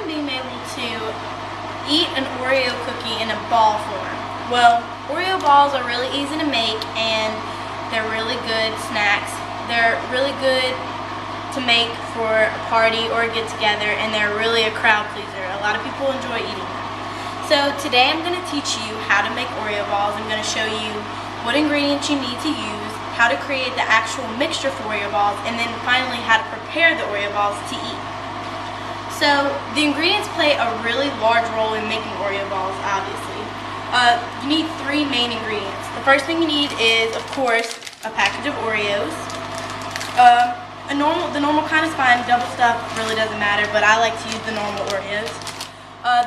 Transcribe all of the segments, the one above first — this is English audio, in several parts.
being able to eat an Oreo cookie in a ball form? Well, Oreo balls are really easy to make and they're really good snacks. They're really good to make for a party or a get-together, and they're really a crowd pleaser. A lot of people enjoy eating them. So today I'm going to teach you how to make Oreo balls. I'm going to show you what ingredients you need to use, how to create the actual mixture for Oreo balls, and then finally how to prepare the Oreo balls to eat. So the ingredients play a really large role in making Oreo balls, obviously. You need three main ingredients. The first thing you need is, of course, a package of Oreos. The normal kind is fine. Double stuff really doesn't matter, but I like to use the normal Oreos.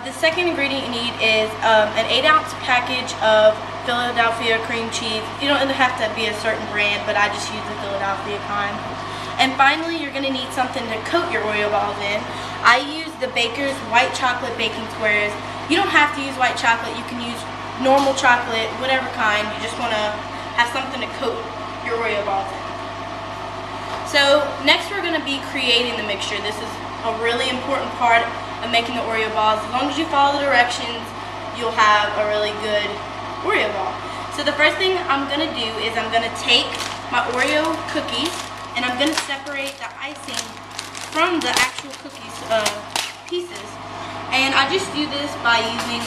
The second ingredient you need is an 8-ounce package of Philadelphia cream cheese. You don't have to be a certain brand, but I just use the Philadelphia kind. And finally, you're going to need something to coat your Oreo balls in. I use the Baker's white chocolate baking squares. You don't have to use white chocolate. You can use normal chocolate, whatever kind. You just want to have something to coat your Oreo balls in. So next we're going to be creating the mixture. This is a really important part of making the Oreo balls. As long as you follow the directions, you'll have a really good Oreo ball. So the first thing I'm going to do is I'm going to take my Oreo cookies and I'm going to separate the icing from the actual cookies pieces. And I just do this by using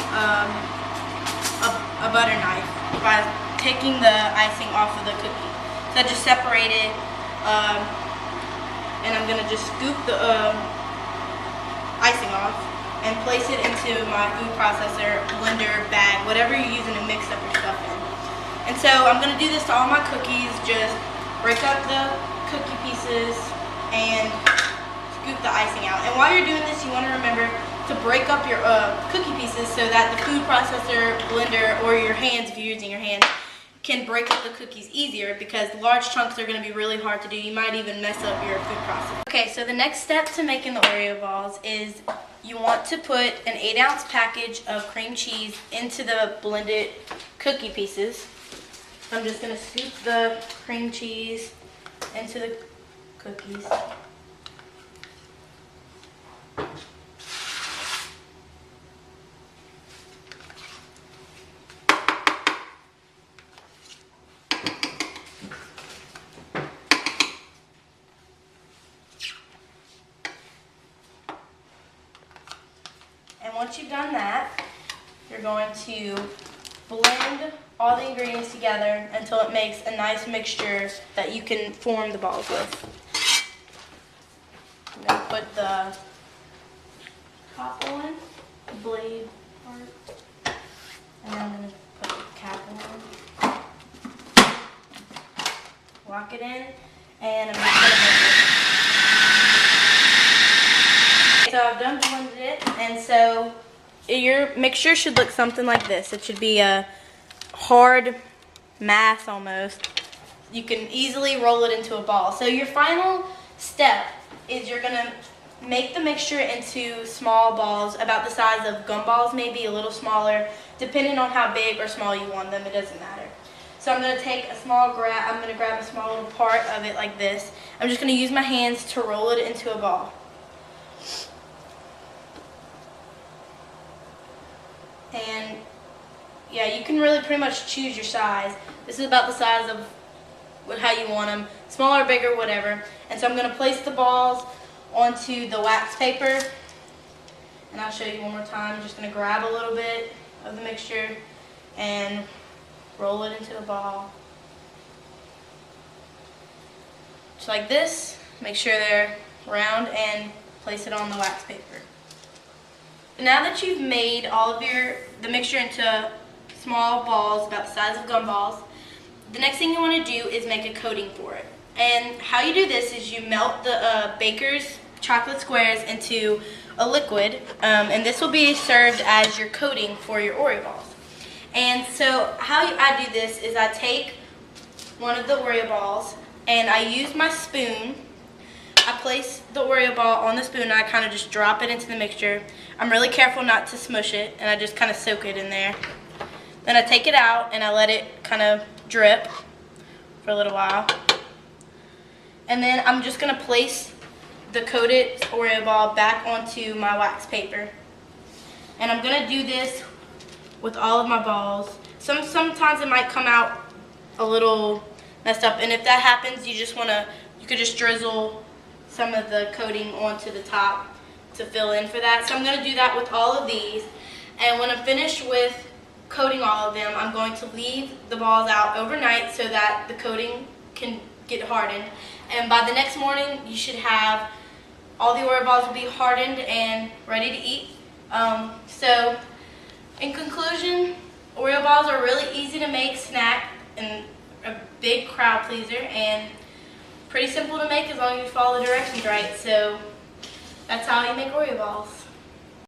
a butter knife, by taking the icing off of the cookie. So I just separate it, and I'm going to just scoop the icing off and place it into my food processor, blender, bag, whatever you're using to mix up your stuff in. And so I'm going to do this to all my cookies, just break up the cookie pieces and scoop the icing out. And while you're doing this, you want to remember to break up your cookie pieces so that the food processor, blender, or your hands, if you're using your hands, can break up the cookies easier, because large chunks are going to be really hard to do. You might even mess up your food process. Okay, so the next step to making the Oreo balls is you want to put an 8-ounce package of cream cheese into the blended cookie pieces. I'm just going to scoop the cream cheese into the cookies. And once you've done that, you're going to blend all the ingredients together until it makes a nice mixture that you can form the balls with. I'm going to put the top on, the blade part, and then I'm going to put the cap on, lock it in, and I'm just going to blend it. So I've done blended it, and so your mixture should look something like this. It should be a hard mass almost. You can easily roll it into a ball. So your final step is you're going to make the mixture into small balls about the size of gumballs, maybe a little smaller, depending on how big or small you want them. It doesn't matter. So I'm going to take a small I'm going to grab a small little part of it like this. I'm just going to use my hands to roll it into a ball. And yeah, you can really pretty much choose your size. This is about the size of how you want them, smaller, bigger, whatever. And so I'm going to place the balls onto the wax paper, and I'll show you one more time. I'm just going to grab a little bit of the mixture and roll it into a ball. Just like this. Make sure they're round and place it on the wax paper. Now that you've made all of the mixture into small balls about the size of gumballs, the next thing you want to do is make a coating for it. And how you do this is you melt the Baker's chocolate squares into a liquid, and this will be served as your coating for your Oreo balls. And so how I do this is I take one of the Oreo balls and I use my spoon. I place the Oreo ball on the spoon and I kind of just drop it into the mixture. I'm really careful not to smush it, and I just kind of soak it in there. Then I take it out and I let it kind of drip for a little while. And then I'm just going to place the coated Oreo ball back onto my wax paper. And I'm going to do this with all of my balls. Sometimes it might come out a little messed up, and if that happens, you could just drizzle some of the coating onto the top to fill in for that. So I'm going to do that with all of these, and when I'm finished with coating all of them, I'm going to leave the balls out overnight so that the coating can get hardened, and by the next morning you should have all the Oreo balls will be hardened and ready to eat. So in conclusion, Oreo balls are a really easy to make snack and a big crowd pleaser, and pretty simple to make as long as you follow the directions right. So that's how you make Oreo balls.